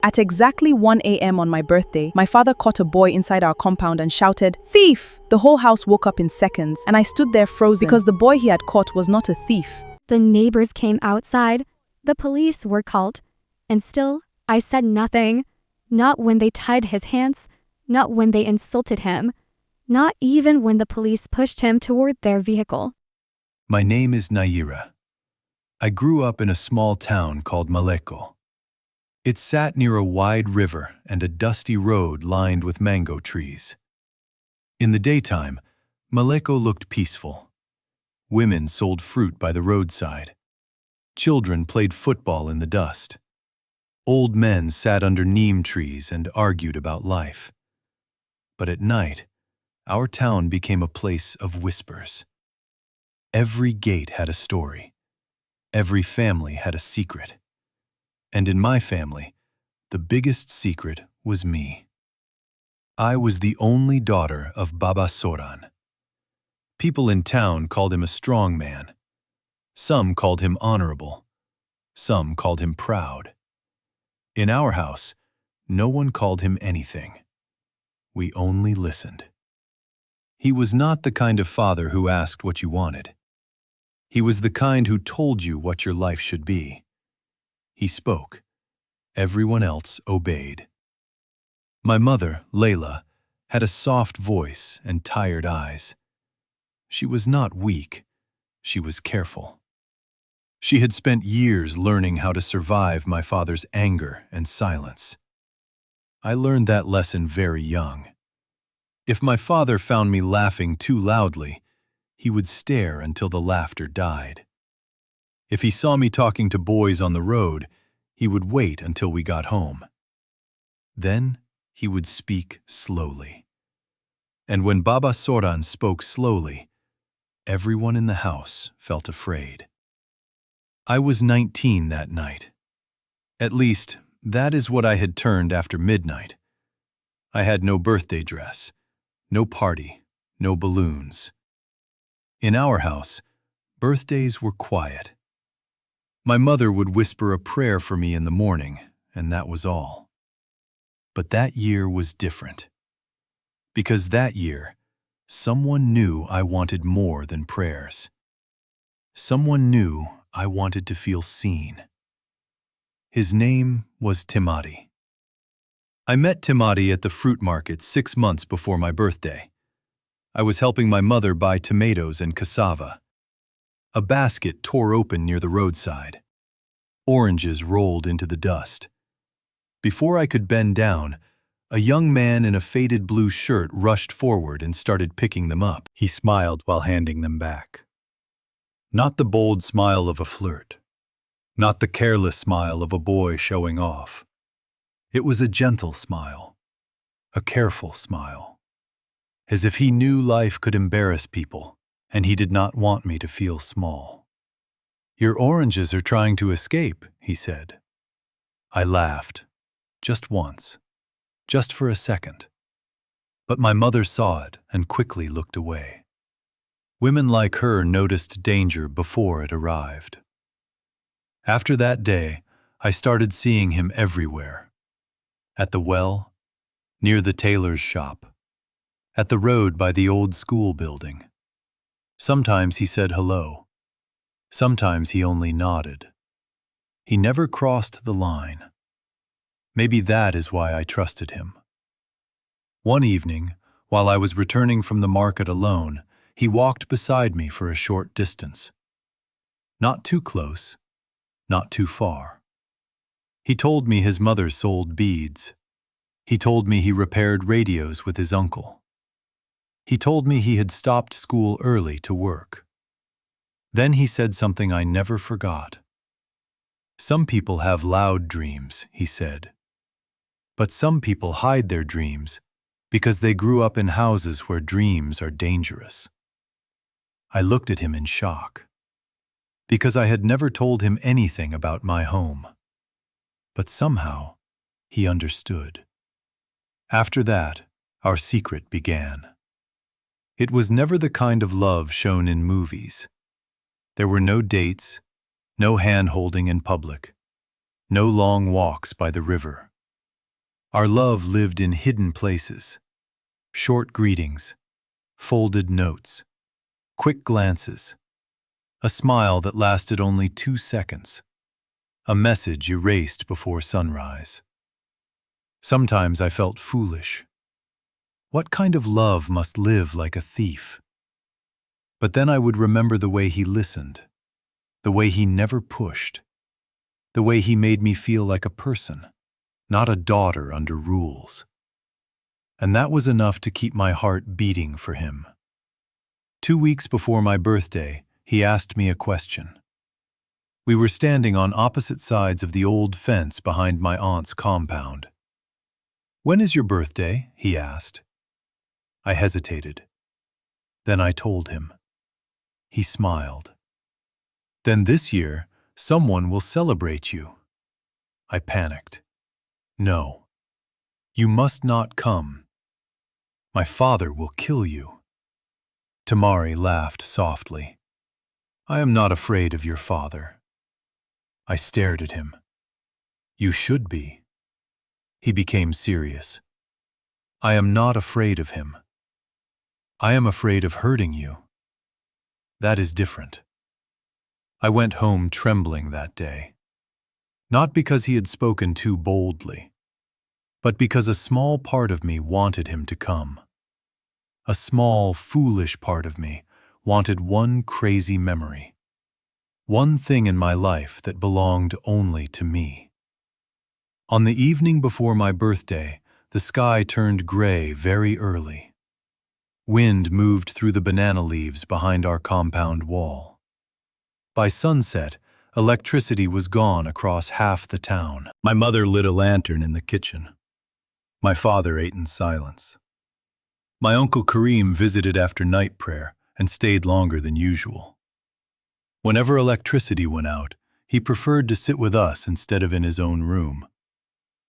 At exactly 1 a.m. on my birthday, my father caught a boy inside our compound and shouted, "Thief!" The whole house woke up in seconds, and I stood there frozen because the boy he had caught was not a thief. The neighbors came outside. The police were called. And still, I said nothing. Not when they tied his hands, not when they insulted him, not even when the police pushed him toward their vehicle. My name is Naira. I grew up in a small town called Maleko. It sat near a wide river and a dusty road lined with mango trees. In the daytime, Maleko looked peaceful. Women sold fruit by the roadside. Children played football in the dust. Old men sat under neem trees and argued about life. But at night, our town became a place of whispers. Every gate had a story. Every family had a secret. And in my family, the biggest secret was me. I was the only daughter of Baba Soran. People in town called him a strong man. Some called him honorable. Some called him proud. In our house, no one called him anything. We only listened. He was not the kind of father who asked what you wanted. He was the kind who told you what your life should be. He spoke. Everyone else obeyed. My mother, Layla, had a soft voice and tired eyes. She was not weak. She was careful. She had spent years learning how to survive my father's anger and silence. I learned that lesson very young. If my father found me laughing too loudly, he would stare until the laughter died. If he saw me talking to boys on the road, he would wait until we got home. Then he would speak slowly. And when Baba Soran spoke slowly, everyone in the house felt afraid. I was 19 that night. At least, that is what I had turned after midnight. I had no birthday dress, no party, no balloons. In our house, birthdays were quiet. My mother would whisper a prayer for me in the morning, and that was all. But that year was different. Because that year, someone knew I wanted more than prayers. Someone knew I wanted to feel seen. His name was Timati. I met Timati at the fruit market 6 months before my birthday. I was helping my mother buy tomatoes and cassava. A basket tore open near the roadside. Oranges rolled into the dust. Before I could bend down, a young man in a faded blue shirt rushed forward and started picking them up. He smiled while handing them back. Not the bold smile of a flirt. Not the careless smile of a boy showing off. It was a gentle smile. A careful smile. As if he knew life could embarrass people, and he did not want me to feel small. "Your oranges are trying to escape," he said. I laughed. Just once. Just for a second. But my mother saw it and quickly looked away. Women like her noticed danger before it arrived. After that day, I started seeing him everywhere. At the well, near the tailor's shop, at the road by the old school building. Sometimes he said hello. Sometimes he only nodded. He never crossed the line. Maybe that is why I trusted him. One evening, while I was returning from the market alone, he walked beside me for a short distance. Not too close, not too far. He told me his mother sold beads. He told me he repaired radios with his uncle. He told me he had stopped school early to work. Then he said something I never forgot. "Some people have loud dreams," he said. "But some people hide their dreams because they grew up in houses where dreams are dangerous." I looked at him in shock, because I had never told him anything about my home. But somehow, he understood. After that, our secret began. It was never the kind of love shown in movies. There were no dates, no hand-holding in public, no long walks by the river. Our love lived in hidden places. Short greetings, folded notes, quick glances, a smile that lasted only 2 seconds, a message erased before sunrise. Sometimes I felt foolish. What kind of love must live like a thief? But then I would remember the way he listened, the way he never pushed, the way he made me feel like a person, not a daughter under rules. And that was enough to keep my heart beating for him. 2 weeks before my birthday, he asked me a question. We were standing on opposite sides of the old fence behind my aunt's compound. "When is your birthday?" he asked. I hesitated. Then I told him. He smiled. "Then this year, someone will celebrate you." I panicked. "No. You must not come. My father will kill you." Tamari laughed softly. "I am not afraid of your father." I stared at him. "You should be." He became serious. "I am not afraid of him. I am afraid of hurting you. That is different." I went home trembling that day. Not because he had spoken too boldly, but because a small part of me wanted him to come. A small, foolish part of me wanted one crazy memory. One thing in my life that belonged only to me. On the evening before my birthday, the sky turned gray very early. Wind moved through the banana leaves behind our compound wall. By sunset, electricity was gone across half the town. My mother lit a lantern in the kitchen. My father ate in silence. My Uncle Kareem visited after night prayer and stayed longer than usual. Whenever electricity went out, he preferred to sit with us instead of in his own room.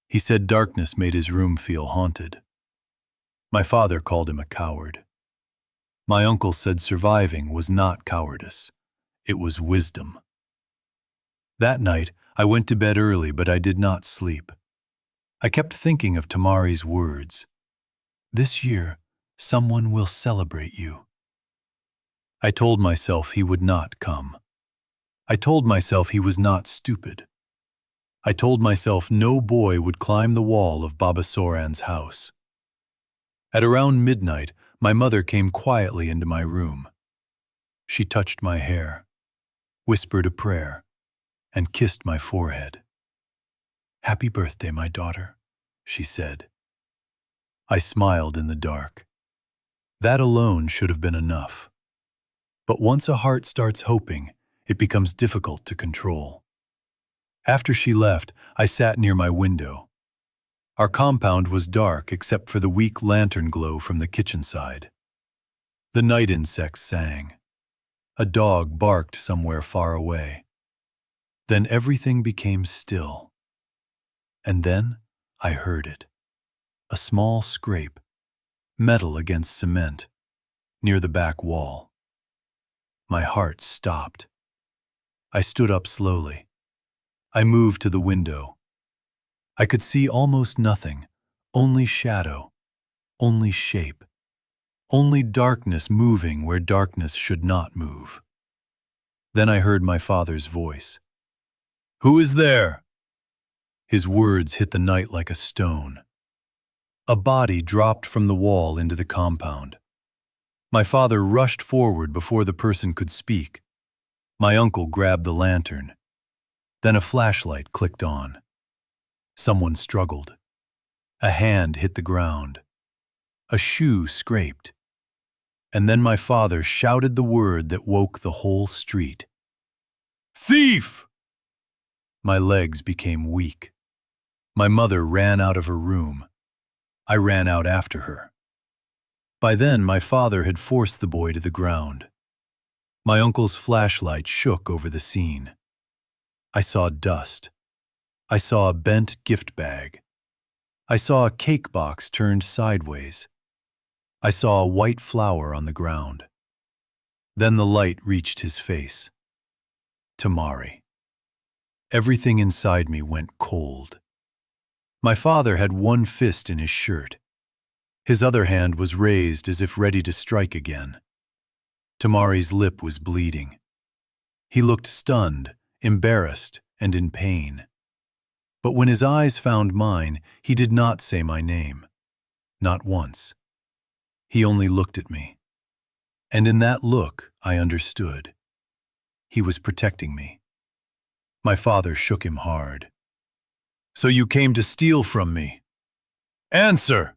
He said darkness made his room feel haunted. My father called him a coward. My uncle said surviving was not cowardice, it was wisdom. That night, I went to bed early, but I did not sleep. I kept thinking of Tamari's words. "This year, someone will celebrate you." I told myself he would not come. I told myself he was not stupid. I told myself no boy would climb the wall of Baba Soran's house. At around midnight, my mother came quietly into my room. She touched my hair, whispered a prayer, and kissed my forehead. "Happy birthday, my daughter," she said. I smiled in the dark. That alone should have been enough. But once a heart starts hoping, it becomes difficult to control. After she left, I sat near my window. Our compound was dark except for the weak lantern glow from the kitchen side. The night insects sang. A dog barked somewhere far away. Then everything became still. And then I heard it. A small scrape, metal against cement, near the back wall. My heart stopped. I stood up slowly. I moved to the window. I could see almost nothing, only shadow, only shape, only darkness moving where darkness should not move. Then I heard my father's voice. "Who is there?" His words hit the night like a stone. A body dropped from the wall into the compound. My father rushed forward before the person could speak. My uncle grabbed the lantern. Then a flashlight clicked on. Someone struggled. A hand hit the ground. A shoe scraped. And then my father shouted the word that woke the whole street. "Thief!" My legs became weak. My mother ran out of her room. I ran out after her. By then, my father had forced the boy to the ground. My uncle's flashlight shook over the scene. I saw dust. I saw a bent gift bag. I saw a cake box turned sideways. I saw a white flower on the ground. Then the light reached his face. Tamari. Everything inside me went cold. My father had one fist in his shirt. His other hand was raised as if ready to strike again. Tamari's lip was bleeding. He looked stunned, embarrassed, and in pain. But when his eyes found mine, he did not say my name. Not once. He only looked at me. And in that look, I understood. He was protecting me. My father shook him hard. "So you came to steal from me? Answer!"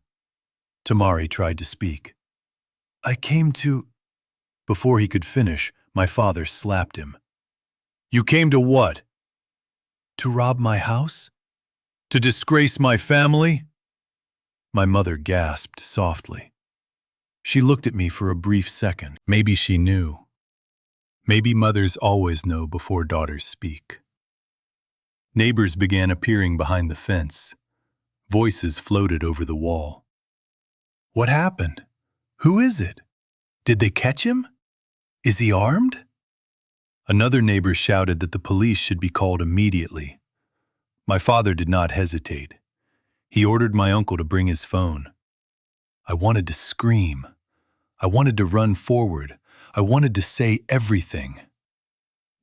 Tamari tried to speak. "I came to—" Before he could finish, my father slapped him. "You came to what? To rob my house? To disgrace my family?" My mother gasped softly. She looked at me for a brief second. Maybe she knew. Maybe mothers always know before daughters speak. Neighbors began appearing behind the fence. Voices floated over the wall. "What happened? Who is it? Did they catch him? Is he armed?" Another neighbor shouted that the police should be called immediately. My father did not hesitate. He ordered my uncle to bring his phone. I wanted to scream. I wanted to run forward. I wanted to say everything.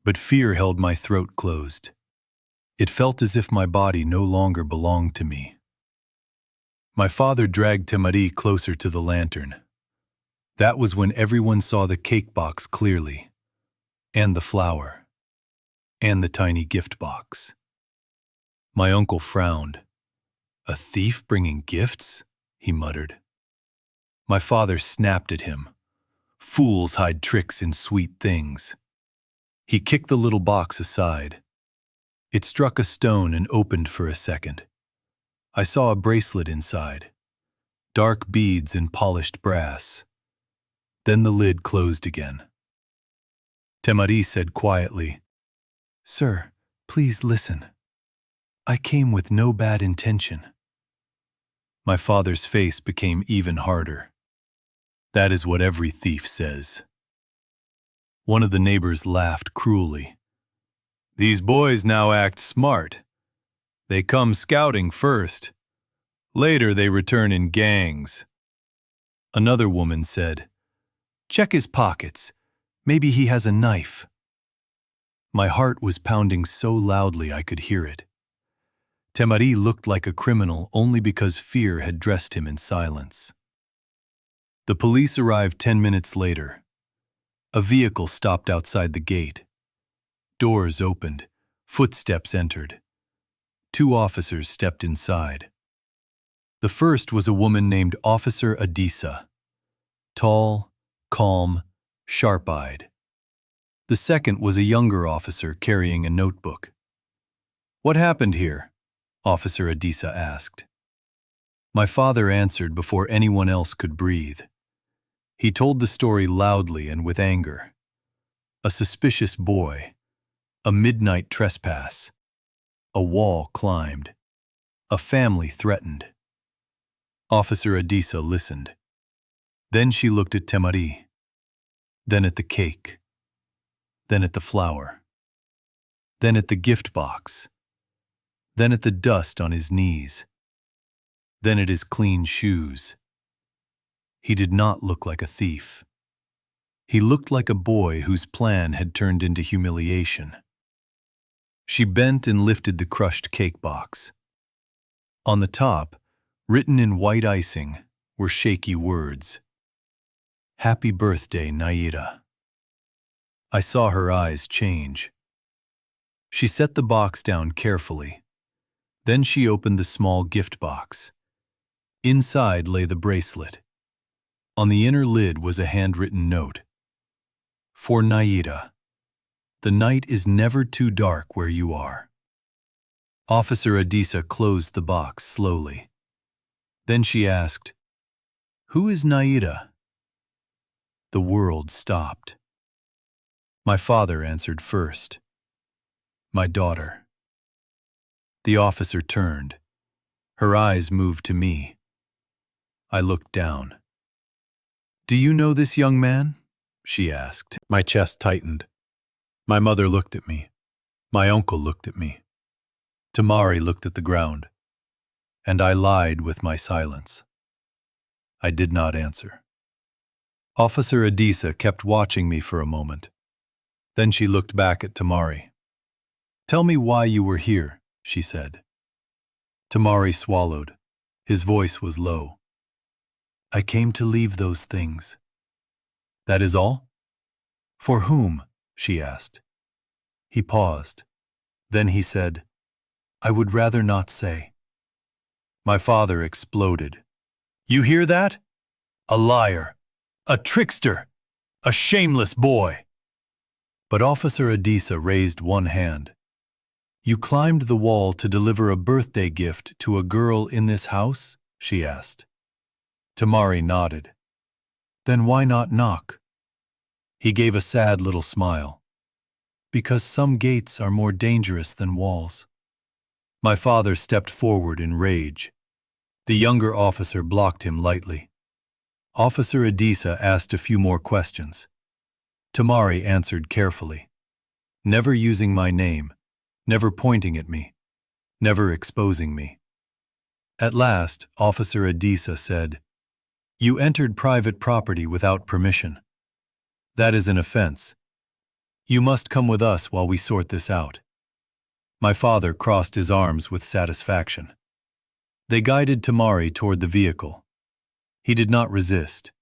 But fear held my throat closed. It felt as if my body no longer belonged to me. My father dragged Tamari closer to the lantern. That was when everyone saw the cake box clearly, and the flower, and the tiny gift box. My uncle frowned. "A thief bringing gifts?" he muttered. My father snapped at him. "Fools hide tricks in sweet things." He kicked the little box aside. It struck a stone and opened for a second. I saw a bracelet inside, dark beads and polished brass. Then the lid closed again. Tamari said quietly, "Sir, please listen. I came with no bad intention." My father's face became even harder. "That is what every thief says." One of the neighbors laughed cruelly. "These boys now act smart. They come scouting first. Later they return in gangs." Another woman said, "Check his pockets. Maybe he has a knife." My heart was pounding so loudly I could hear it. Tamari looked like a criminal only because fear had dressed him in silence. The police arrived 10 minutes later. A vehicle stopped outside the gate. Doors opened. Footsteps entered. 2 officers stepped inside. The first was a woman named Officer Adisa. Tall, calm, sharp-eyed. The second was a younger officer carrying a notebook. "What happened here?" Officer Adisa asked. My father answered before anyone else could breathe. He told the story loudly and with anger. A suspicious boy, a midnight trespass, a wall climbed, a family threatened. Officer Adisa listened. Then she looked at Tamari, then at the cake, then at the flower, then at the gift box, then at the dust on his knees, then at his clean shoes. He did not look like a thief. He looked like a boy whose plan had turned into humiliation. She bent and lifted the crushed cake box. On the top, written in white icing, were shaky words. "Happy birthday, Naira." I saw her eyes change. She set the box down carefully. Then she opened the small gift box. Inside lay the bracelet. On the inner lid was a handwritten note. "For Naira. The night is never too dark where you are." Officer Adisa closed the box slowly. Then she asked, "Who is Naira?" The world stopped. My father answered first. "My daughter." The officer turned. Her eyes moved to me. I looked down. "Do you know this young man?" she asked. My chest tightened. My mother looked at me. My uncle looked at me. Tamari looked at the ground. and I lied with my silence. I did not answer. Officer Adisa kept watching me for a moment. Then she looked back at Tamari. "Tell me why you were here," she said. Tamari swallowed. His voice was low. "I came to leave those things." "That is all?" "For whom?" she asked. He paused. Then he said, "I would rather not say." My father exploded. "You hear that? A liar, a trickster, a shameless boy." But Officer Adisa raised one hand. "You climbed the wall to deliver a birthday gift to a girl in this house?" she asked. Tamari nodded. "Then why not knock?" He gave a sad little smile. "Because some gates are more dangerous than walls." My father stepped forward in rage. The younger officer blocked him lightly. Officer Adisa asked a few more questions. Tamari answered carefully, never using my name, never pointing at me, never exposing me. At last, Officer Adisa said, "You entered private property without permission. That is an offense. You must come with us while we sort this out." My father crossed his arms with satisfaction. They guided Tamari toward the vehicle. He did not resist.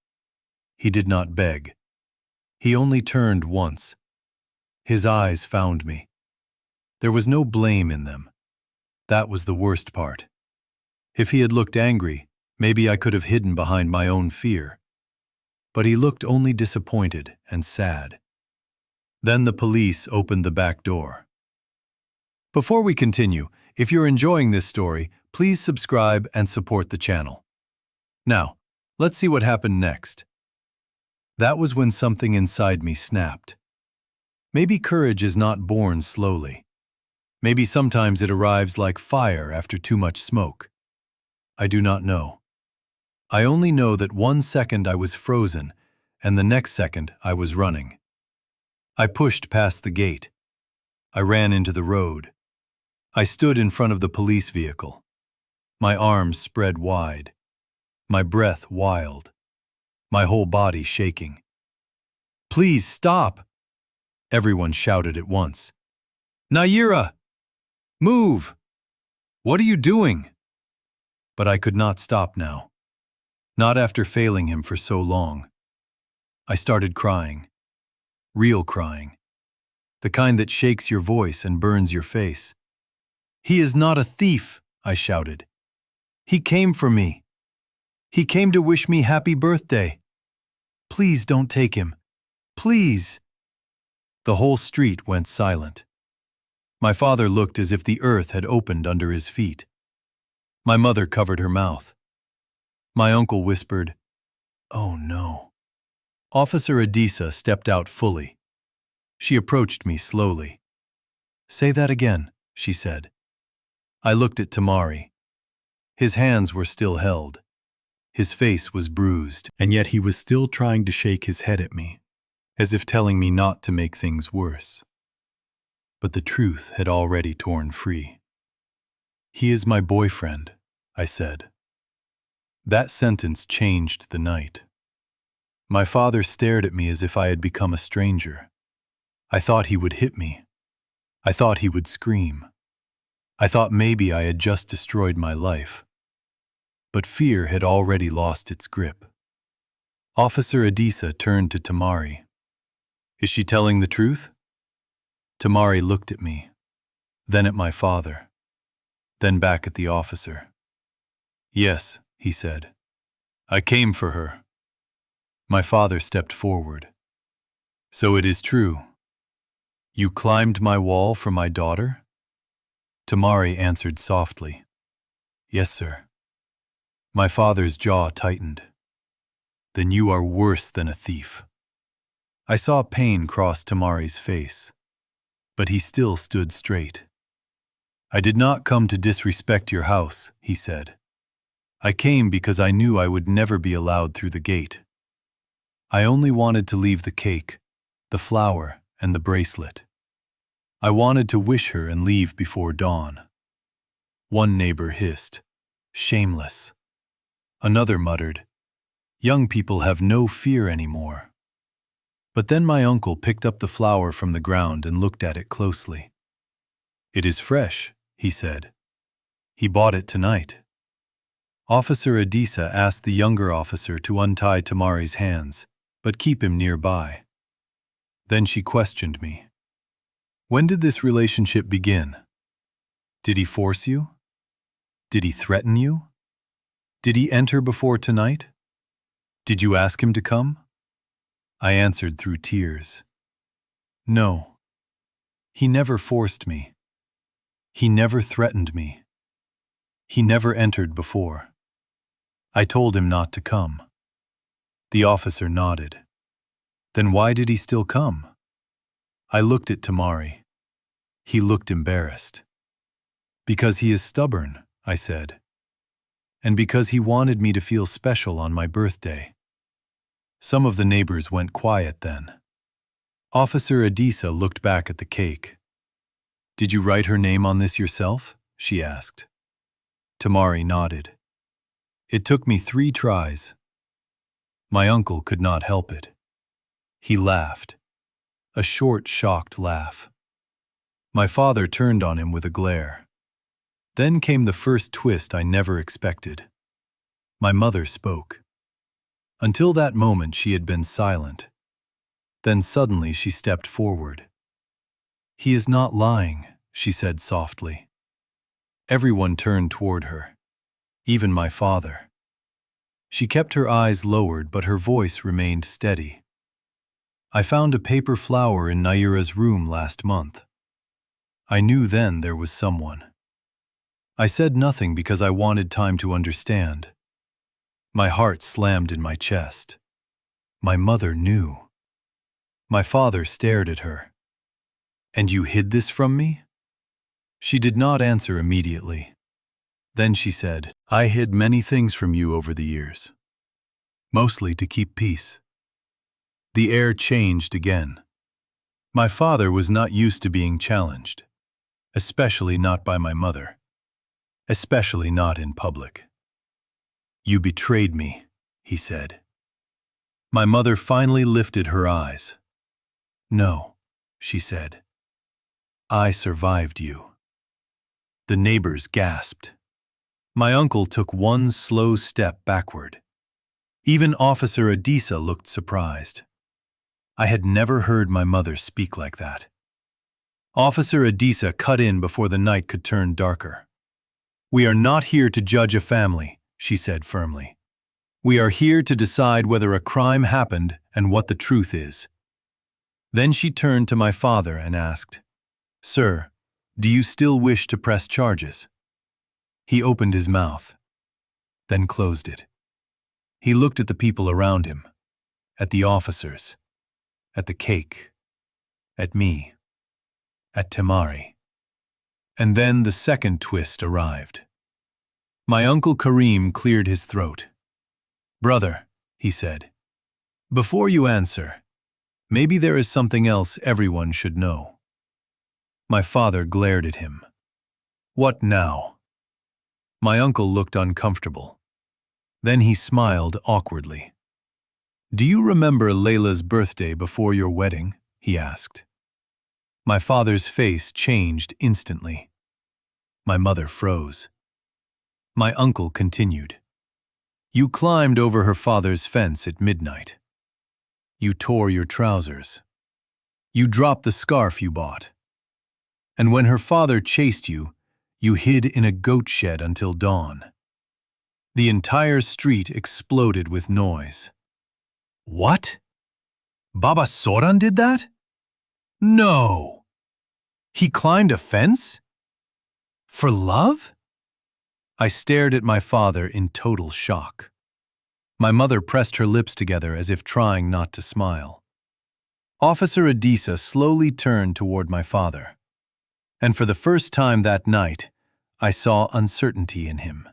He did not beg. He only turned once. His eyes found me. There was no blame in them. That was the worst part. If he had looked angry, maybe I could have hidden behind my own fear. But he looked only disappointed and sad. Then the police opened the back door. Before we continue, if you're enjoying this story, please subscribe and support the channel. Now, let's see what happened next. That was when something inside me snapped. Maybe courage is not born slowly. Maybe sometimes it arrives like fire after too much smoke. I do not know. I only know that 1 second I was frozen, and the next second I was running. I pushed past the gate. I ran into the road. I stood in front of the police vehicle. My arms spread wide. My breath wild. My whole body shaking. "Please stop!" Everyone shouted at once. "Naira! Move! What are you doing?" But I could not stop now. Not after failing him for so long. I started crying. Real crying. The kind that shakes your voice and burns your face. "He is not a thief," I shouted. "He came for me. He came to wish me happy birthday. Please don't take him. Please." The whole street went silent. My father looked as if the earth had opened under his feet. My mother covered her mouth. My uncle whispered, "Oh no." Officer Adisa stepped out fully. She approached me slowly. "Say that again," she said. I looked at Tamari. His hands were still held. His face was bruised, and yet he was still trying to shake his head at me, as if telling me not to make things worse. But the truth had already torn free. "He is my boyfriend," I said. That sentence changed the night. My father stared at me as if I had become a stranger. I thought he would hit me. I thought he would scream. I thought maybe I had just destroyed my life. But fear had already lost its grip. Officer Adisa turned to Tamari. "Is she telling the truth?" Tamari looked at me, then at my father, then back at the officer. "Yes," he said. "I came for her." My father stepped forward. "So it is true. You climbed my wall for my daughter?" Tamari answered softly, "Yes, sir." My father's jaw tightened. "Then you are worse than a thief." I saw pain cross Tamari's face, but he still stood straight. "I did not come to disrespect your house," he said. "I came because I knew I would never be allowed through the gate. I only wanted to leave the cake, the flower, and the bracelet. I wanted to wish her and leave before dawn." One neighbor hissed, Shameless. Another muttered, young people have no fear anymore. But then my uncle picked up the flower from the ground and looked at it closely. It is fresh, he said. He bought it tonight. Officer Adisa asked the younger officer to untie Tamari's hands, but keep him nearby. Then she questioned me. When did this relationship begin? Did he force you? Did he threaten you? Did he enter before tonight? Did you ask him to come? I answered through tears. No. He never forced me. He never threatened me. He never entered before. I told him not to come. The officer nodded. Then why did he still come? I looked at Tamari. He looked embarrassed. Because he is stubborn, I said. And because he wanted me to feel special on my birthday. Some of the neighbors went quiet then. Officer Adisa looked back at the cake. Did you write her name on this yourself? She asked. Tamari nodded. It took me 3 tries. My uncle could not help it. He laughed. A short, shocked laugh. My father turned on him with a glare. Then came the first twist I never expected. My mother spoke. Until that moment she had been silent. Then suddenly she stepped forward. He is not lying, she said softly. Everyone turned toward her, even my father. She kept her eyes lowered, but her voice remained steady. I found a paper flower in Naira's room last month. I knew then there was someone. I said nothing because I wanted time to understand. My heart slammed in my chest. My mother knew. My father stared at her. And you hid this from me? She did not answer immediately. Then she said, I hid many things from you over the years. Mostly to keep peace. The air changed again. My father was not used to being challenged. Especially not by my mother. Especially not in public. You betrayed me, he said. My mother finally lifted her eyes. No, she said. I survived you. The neighbors gasped. My uncle took one slow step backward. Even Officer Adisa looked surprised. I had never heard my mother speak like that. Officer Adisa cut in before the night could turn darker. We are not here to judge a family, she said firmly. We are here to decide whether a crime happened and what the truth is. Then she turned to my father and asked, Sir, do you still wish to press charges? He opened his mouth, then closed it. He looked at the people around him, at the officers, at the cake, at me, at Tamari. And then the second twist arrived. My Uncle Karim cleared his throat. Brother, he said, before you answer, maybe there is something else everyone should know. My father glared at him. What now? My uncle looked uncomfortable. Then he smiled awkwardly. Do you remember Layla's birthday before your wedding? He asked. My father's face changed instantly. My mother froze. My uncle continued. You climbed over her father's fence at midnight. You tore your trousers. You dropped the scarf you bought. And when her father chased you, you hid in a goat shed until dawn. The entire street exploded with noise. What? Baba Soran did that? No! He climbed a fence? For love? I stared at my father in total shock. My mother pressed her lips together as if trying not to smile. Officer Adisa slowly turned toward my father. And for the first time that night, I saw uncertainty in him.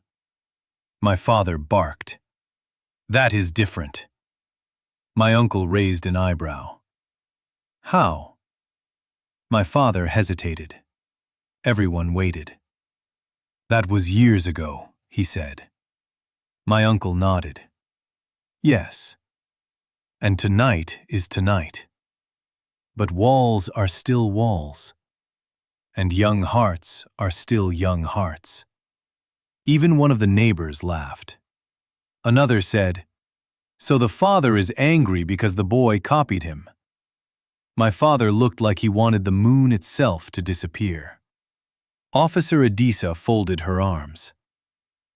My father barked. That is different. My uncle raised an eyebrow. How? My father hesitated. Everyone waited. That was years ago, he said. My uncle nodded. Yes. And tonight is tonight. But walls are still walls. And young hearts are still young hearts. Even one of the neighbors laughed. Another said, "So the father is angry because the boy copied him." My father looked like he wanted the moon itself to disappear. Officer Adisa folded her arms.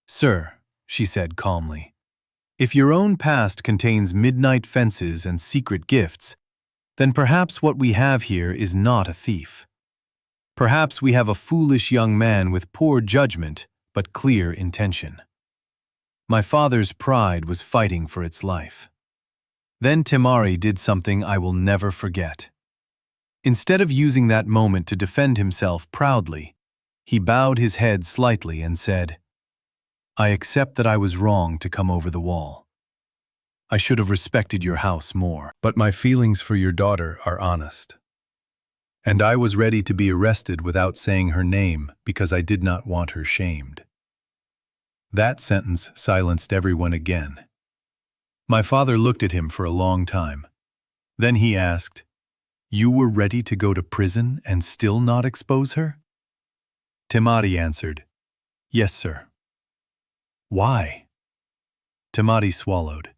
"Sir," she said calmly, "if your own past contains midnight fences and secret gifts, then perhaps what we have here is not a thief. Perhaps we have a foolish young man with poor judgment but clear intention." My father's pride was fighting for its life. Then Temari did something I will never forget. Instead of using that moment to defend himself proudly, he bowed his head slightly and said, "I accept that I was wrong to come over the wall. I should have respected your house more, but my feelings for your daughter are honest. And I was ready to be arrested without saying her name because I did not want her shamed." That sentence silenced everyone again. My father looked at him for a long time. Then he asked, "You were ready to go to prison and still not expose her?" Temari answered, "Yes, sir." "Why?" Temari swallowed.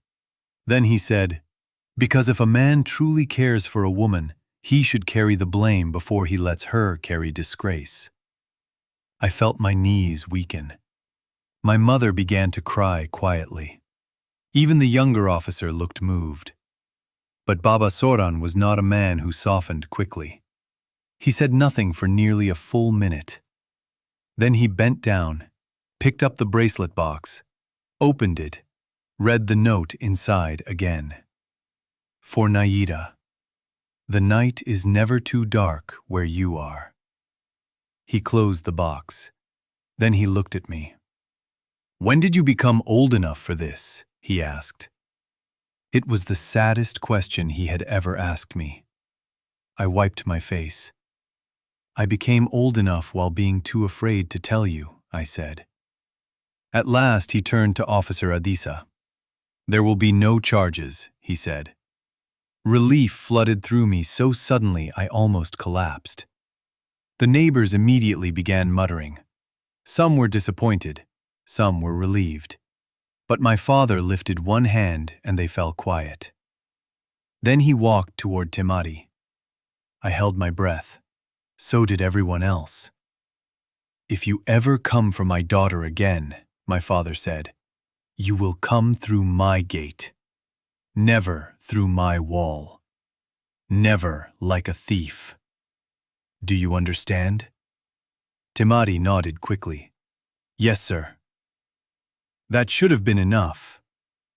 Then he said, "Because if a man truly cares for a woman, he should carry the blame before he lets her carry disgrace." I felt my knees weaken. My mother began to cry quietly. Even the younger officer looked moved. But Baba Soran was not a man who softened quickly. He said nothing for nearly a full minute. Then he bent down, picked up the bracelet box, opened it, read the note inside again. "For Naida, the night is never too dark where you are." He closed the box. Then he looked at me. "When did you become old enough for this?" he asked. It was the saddest question he had ever asked me. I wiped my face. "I became old enough while being too afraid to tell you," I said. At last he turned to Officer Adisa. "There will be no charges," he said. Relief flooded through me so suddenly I almost collapsed. The neighbors immediately began muttering. Some were disappointed, some were relieved. But my father lifted one hand and they fell quiet. Then he walked toward Temari. I held my breath. So did everyone else. "If you ever come for my daughter again," my father said, "you will come through my gate. Never through my wall. Never like a thief. Do you understand?" Temari nodded quickly. "Yes, sir." That should have been enough,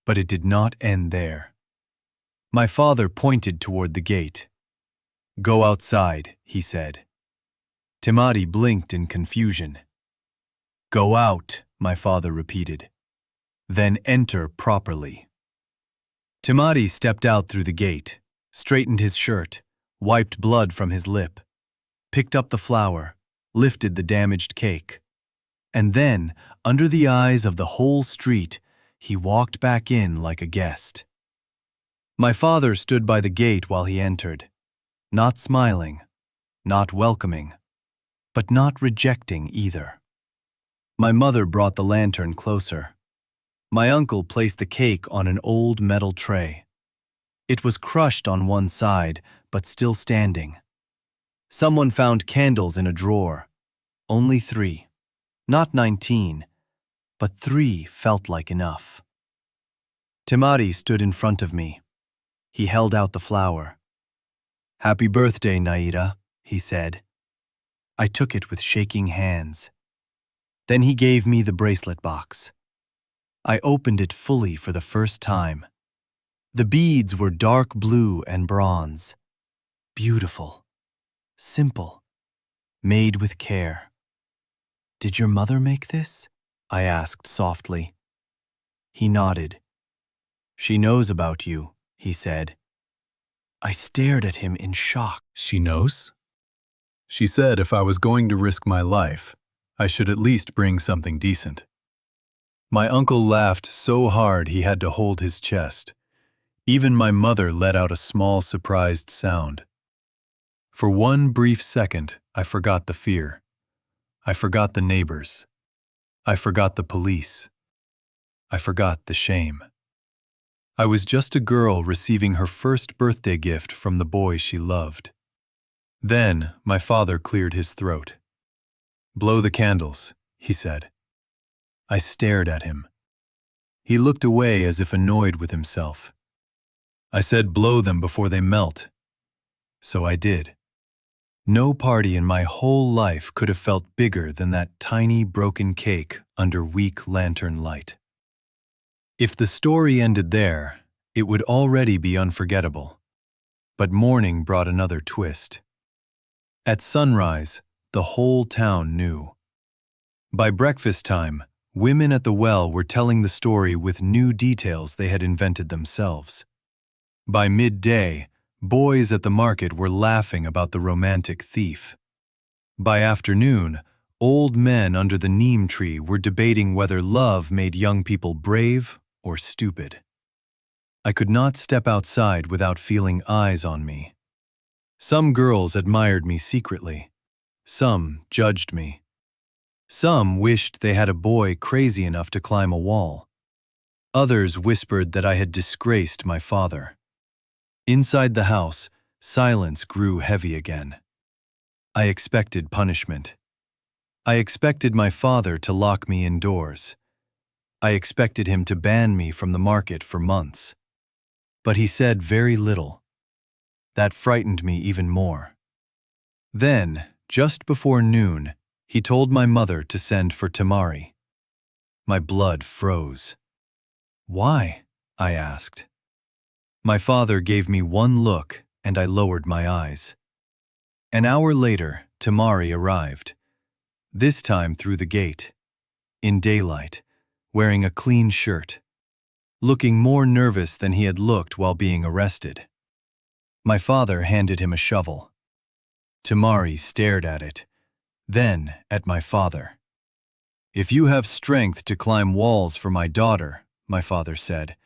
but it did not end there. My father pointed toward the gate. "Go outside," he said. Temari blinked in confusion. "Go out," my father repeated. "Then enter properly." Temari stepped out through the gate, straightened his shirt, wiped blood from his lip, picked up the flour, lifted the damaged cake. And then, under the eyes of the whole street, he walked back in like a guest. My father stood by the gate while he entered, not smiling, not welcoming, but not rejecting either. My mother brought the lantern closer. My uncle placed the cake on an old metal tray. It was crushed on one side, but still standing. Someone found candles in a drawer. Only 3. Not 19, but 3 felt like enough. Temari stood in front of me. He held out the flower. "Happy birthday, Naida," he said. I took it with shaking hands. Then he gave me the bracelet box. I opened it fully for the first time. The beads were dark blue and bronze. Beautiful. Simple. Made with care. "Did your mother make this?" I asked softly. He nodded. "She knows about you," he said. I stared at him in shock. "She knows?" "She said if I was going to risk my life, I should at least bring something decent." My uncle laughed so hard he had to hold his chest. Even my mother let out a small, surprised sound. For one brief second, I forgot the fear. I forgot the neighbors. I forgot the police. I forgot the shame. I was just a girl receiving her first birthday gift from the boy she loved. Then, my father cleared his throat. "Blow the candles," he said. I stared at him. He looked away as if annoyed with himself. I said, "Blow them before they melt." So I did. No party in my whole life could have felt bigger than that tiny broken cake under weak lantern light. If the story ended there, it would already be unforgettable. But morning brought another twist. At sunrise, the whole town knew. By breakfast time, women at the well were telling the story with new details they had invented themselves. By midday, boys at the market were laughing about the romantic thief. By afternoon, old men under the neem tree were debating whether love made young people brave or stupid. I could not step outside without feeling eyes on me. Some girls admired me secretly. Some judged me. Some wished they had a boy crazy enough to climb a wall. Others whispered that I had disgraced my father. Inside the house, silence grew heavy again. I expected punishment. I expected my father to lock me indoors. I expected him to ban me from the market for months. But he said very little. That frightened me even more. Then, just before noon, he told my mother to send for Tamari. My blood froze. "Why?" I asked. My father gave me one look, and I lowered my eyes. An hour later, Tamari arrived. This time through the gate. In daylight, wearing a clean shirt. Looking more nervous than he had looked while being arrested. My father handed him a shovel. Tamari stared at it, then at my father. "If you have strength to climb walls for my daughter," my father said,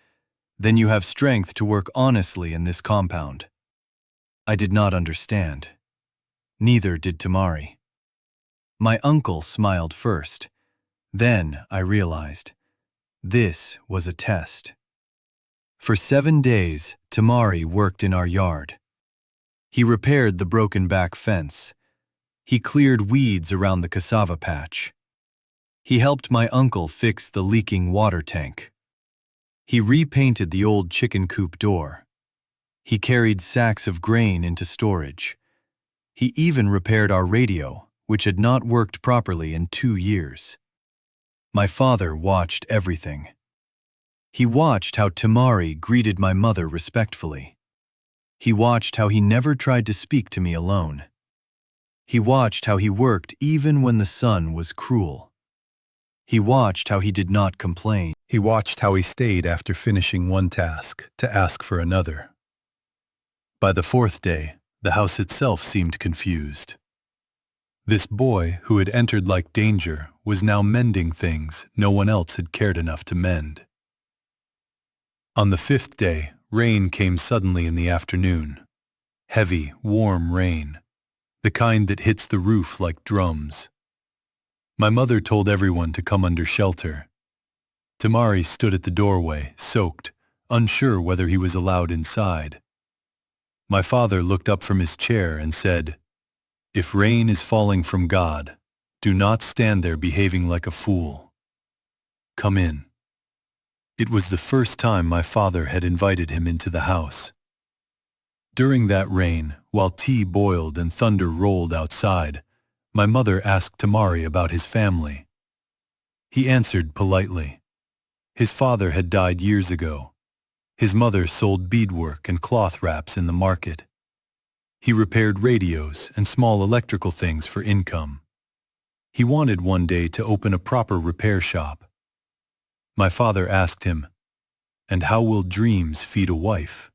"then you have strength to work honestly in this compound." I did not understand. Neither did Tamari. My uncle smiled first. Then I realized. This was a test. For 7 days, Tamari worked in our yard. He repaired the broken back fence. He cleared weeds around the cassava patch. He helped my uncle fix the leaking water tank. He repainted the old chicken coop door. He carried sacks of grain into storage. He even repaired our radio, which had not worked properly in 2 years. My father watched everything. He watched how Tamari greeted my mother respectfully. He watched how he never tried to speak to me alone. He watched how he worked even when the sun was cruel. He watched how he did not complain. He watched how he stayed after finishing one task to ask for another. By the 4th day, the house itself seemed confused. This boy, who had entered like danger, was now mending things no one else had cared enough to mend. On the 5th day, rain came suddenly in the afternoon. Heavy, warm rain, the kind that hits the roof like drums. My mother told everyone to come under shelter. Tamari stood at the doorway, soaked, unsure whether he was allowed inside. My father looked up from his chair and said, "If rain is falling from God, do not stand there behaving like a fool. Come in." It was the first time my father had invited him into the house. During that rain, while tea boiled and thunder rolled outside, my mother asked Tamari about his family. He answered politely. His father had died years ago. His mother sold beadwork and cloth wraps in the market. He repaired radios and small electrical things for income. He wanted one day to open a proper repair shop. My father asked him, "And how will dreams feed a wife?"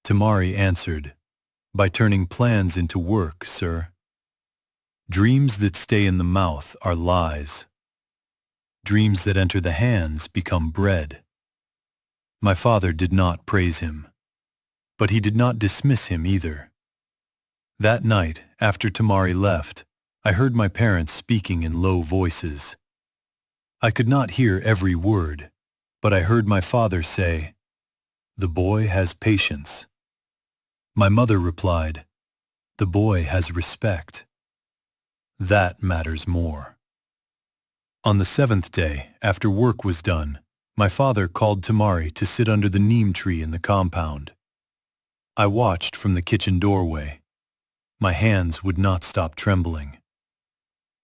Tamari answered, "By turning plans into work, sir. Dreams that stay in the mouth are lies. Dreams that enter the hands become bread. My father did not praise him, but he did not dismiss him either. That night, after Tamari left, I heard my parents speaking in low voices. I could not hear every word, but I heard my father say, "The boy has patience." My mother replied, "The boy has respect." That matters more. On the seventh day, after work was done, my father called Tamari to sit under the neem tree in the compound. I watched from the kitchen doorway. My hands would not stop trembling.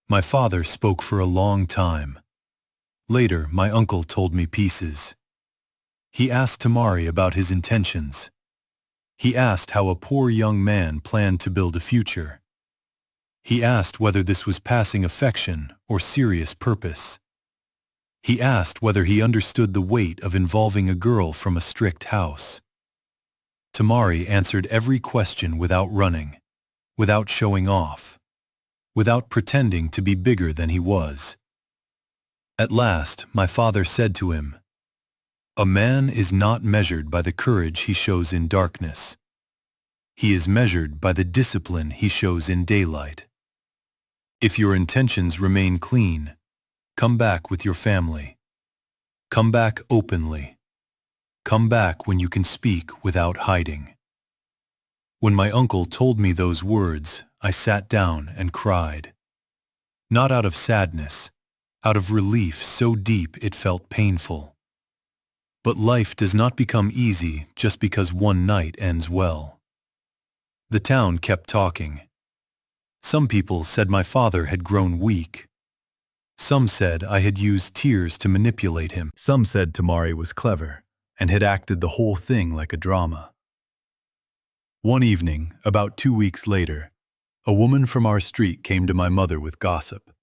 My father spoke for a long time. Later, my uncle told me pieces. He asked Tamari about his intentions. He asked how a poor young man planned to build a future. He asked whether this was passing affection or serious purpose. He asked whether he understood the weight of involving a girl from a strict house. Tamari answered every question without running, without showing off, without pretending to be bigger than he was. At last, my father said to him, "A man is not measured by the courage he shows in darkness. He is measured by the discipline he shows in daylight. If your intentions remain clean, come back with your family. Come back openly. Come back when you can speak without hiding." When my uncle told me those words, I sat down and cried. Not out of sadness, out of relief so deep it felt painful. But life does not become easy just because one night ends well. The town kept talking. Some people said my father had grown weak. Some said I had used tears to manipulate him. Some said Tamari was clever and had acted the whole thing like a drama. One evening, about 2 weeks later, a woman from our street came to my mother with gossip.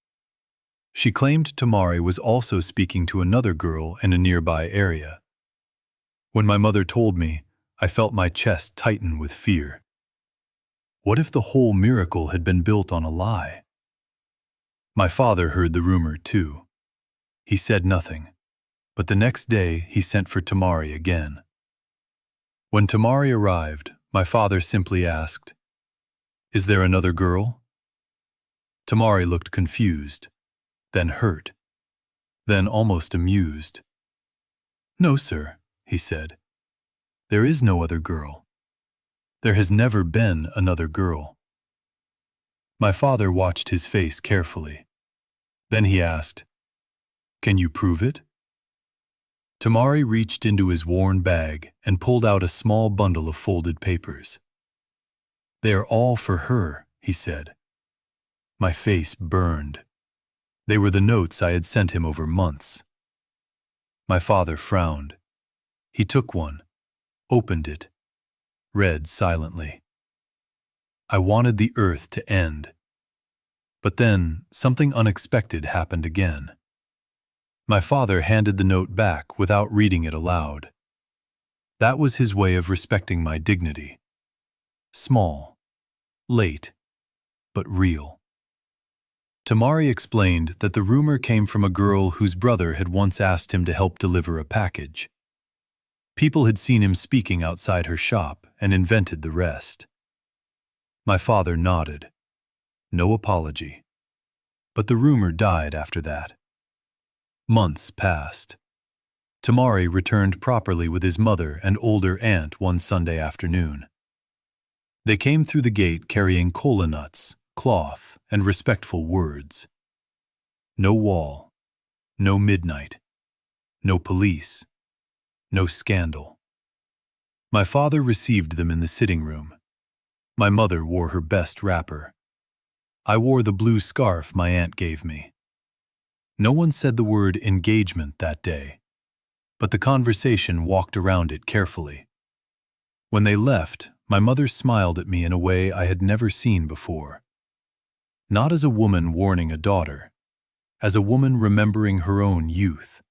She claimed Tamari was also speaking to another girl in a nearby area. When my mother told me, I felt my chest tighten with fear. What if the whole miracle had been built on a lie? My father heard the rumor too. He said nothing, but the next day he sent for Tamari again. When Tamari arrived, my father simply asked, "Is there another girl?" Tamari looked confused, then hurt, then almost amused. "No, sir," he said. "There is no other girl. There has never been another girl." My father watched his face carefully. Then he asked, "Can you prove it?" Tamari reached into his worn bag and pulled out a small bundle of folded papers. "They are all for her," he said. My face burned. They were the notes I had sent him over months. My father frowned. He took one, opened it, read silently. I wanted the earth to end. But then something unexpected happened again. My father handed the note back without reading it aloud. That was his way of respecting my dignity. Small, late, but real. Tamari explained that the rumor came from a girl whose brother had once asked him to help deliver a package. People had seen him speaking outside her shop and invented the rest. My father nodded. No apology. But the rumor died after that. Months passed. Tamari returned properly with his mother and older aunt one Sunday afternoon. They came through the gate carrying cola nuts, cloth, and respectful words. No wall, no midnight, no police, no scandal. My father received them in the sitting room. My mother wore her best wrapper. I wore the blue scarf my aunt gave me. No one said the word engagement that day, but the conversation walked around it carefully. When they left, my mother smiled at me in a way I had never seen before. Not as a woman warning a daughter, as a woman remembering her own youth.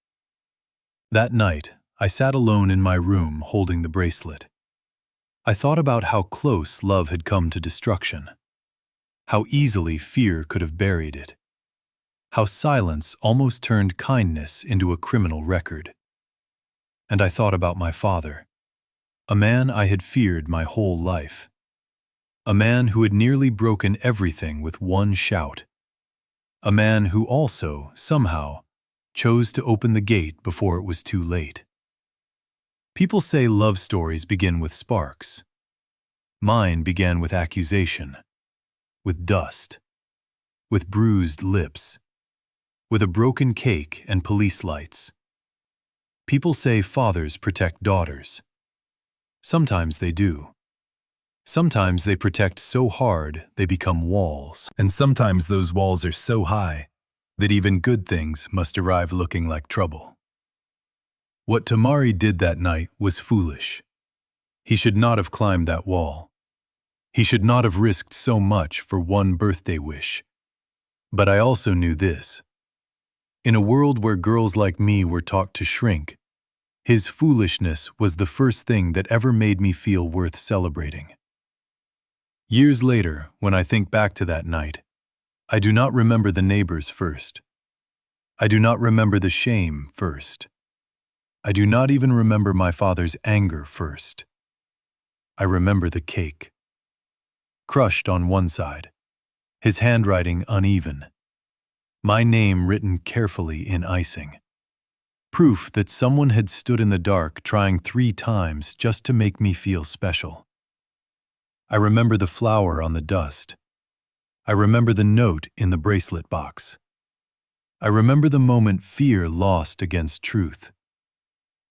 That night, I sat alone in my room holding the bracelet. I thought about how close love had come to destruction, how easily fear could have buried it. how silence almost turned kindness into a criminal record. And I thought about my father, a man I had feared my whole life, a man who had nearly broken everything with one shout, a man who also, somehow, chose to open the gate before it was too late. People say love stories begin with sparks. Mine began with accusation, with dust, with bruised lips, with a broken cake and police lights. People say fathers protect daughters. Sometimes they do. Sometimes they protect so hard they become walls. And sometimes those walls are so high that even good things must arrive looking like trouble. What Tamari did that night was foolish. He should not have climbed that wall. He should not have risked so much for one birthday wish. But I also knew this. In a world where girls like me were taught to shrink, his foolishness was the first thing that ever made me feel worth celebrating. Years later, when I think back to that night, I do not remember the neighbors first. I do not remember the shame first. I do not even remember my father's anger first. I remember the cake. Crushed on one side, his handwriting uneven, my name written carefully in icing. Proof that someone had stood in the dark trying 3 times just to make me feel special. I remember the flour on the dust. I remember the note in the bracelet box. I remember the moment fear lost against truth.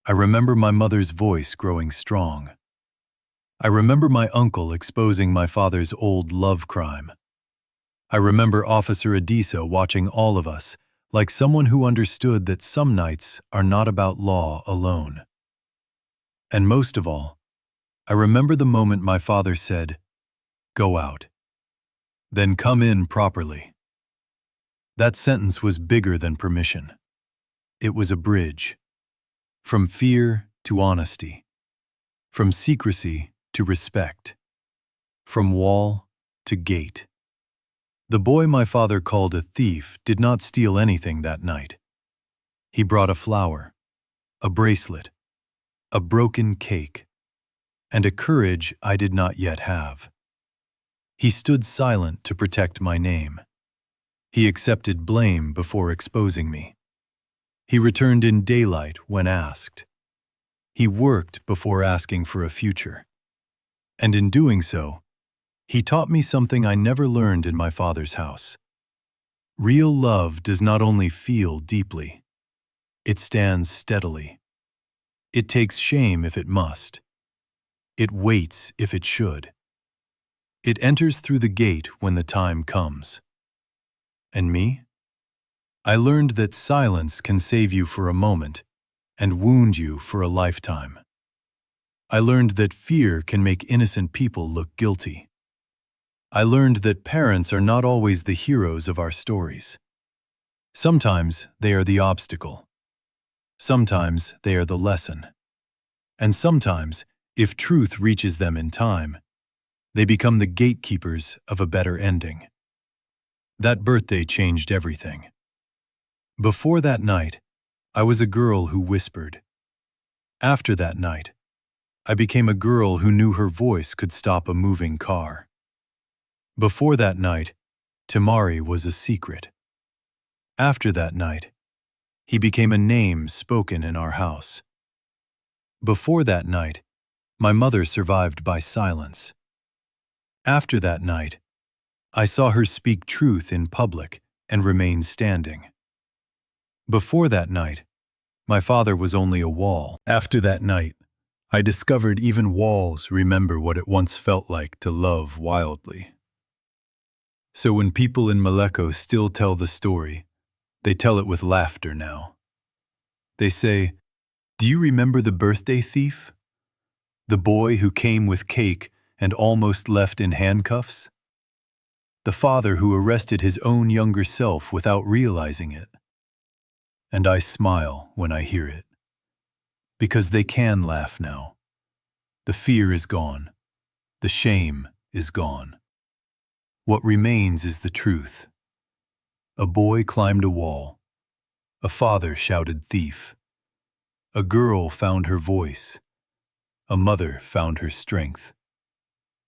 I remember my mother's voice growing strong. I remember my uncle exposing my father's old love crime. I remember Officer Adisa watching all of us like someone who understood that some nights are not about law alone. And most of all, I remember the moment my father said, "Go out. Then come in properly." That sentence was bigger than permission. It was a bridge. From fear to honesty. From secrecy to respect. From wall to gate. The boy my father called a thief did not steal anything that night. He brought a flower, a bracelet, a broken cake, and a courage I did not yet have. He stood silent to protect my name. He accepted blame before exposing me. He returned in daylight when asked. He worked before asking for a future. And in doing so, he taught me something I never learned in my father's house. Real love does not only feel deeply, it stands steadily. It takes shame if it must. It waits if it should. It enters through the gate when the time comes. And me? I learned that silence can save you for a moment and wound you for a lifetime. I learned that fear can make innocent people look guilty. I learned that parents are not always the heroes of our stories. Sometimes they are the obstacle. Sometimes they are the lesson. And sometimes, if truth reaches them in time, they become the gatekeepers of a better ending. That birthday changed everything. Before that night, I was a girl who whispered. After that night, I became a girl who knew her voice could stop a moving car. Before that night, Tamari was a secret. After that night, he became a name spoken in our house. Before that night, my mother survived by silence. After that night, I saw her speak truth in public and remain standing. Before that night, my father was only a wall. After that night, I discovered even walls remember what it once felt like to love wildly. So when people in Maleko still tell the story, they tell it with laughter now. They say, "Do you remember the birthday thief? The boy who came with cake and almost left in handcuffs? The father who arrested his own younger self without realizing it?" And I smile when I hear it. Because they can laugh now. The fear is gone. The shame is gone. What remains is the truth. A boy climbed a wall. A father shouted thief. A girl found her voice. A mother found her strength.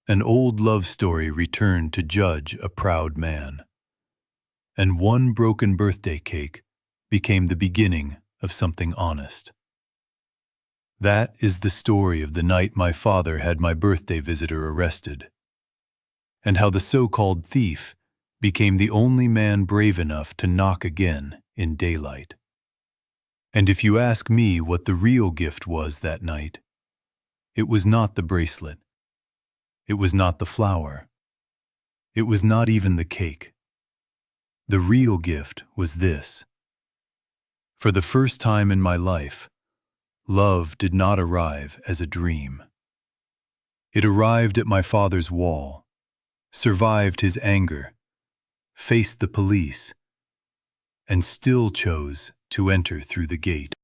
An old love story returned to judge a proud man. And one broken birthday cake became the beginning of something honest. That is the story of the night my father had my birthday visitor arrested, and how the so-called thief became the only man brave enough to knock again in daylight. And if you ask me what the real gift was that night, it was not the bracelet. It was not the flower. It was not even the cake. The real gift was this. For the first time in my life, love did not arrive as a dream. It arrived at my father's wall, survived his anger, faced the police, and still chose to enter through the gate.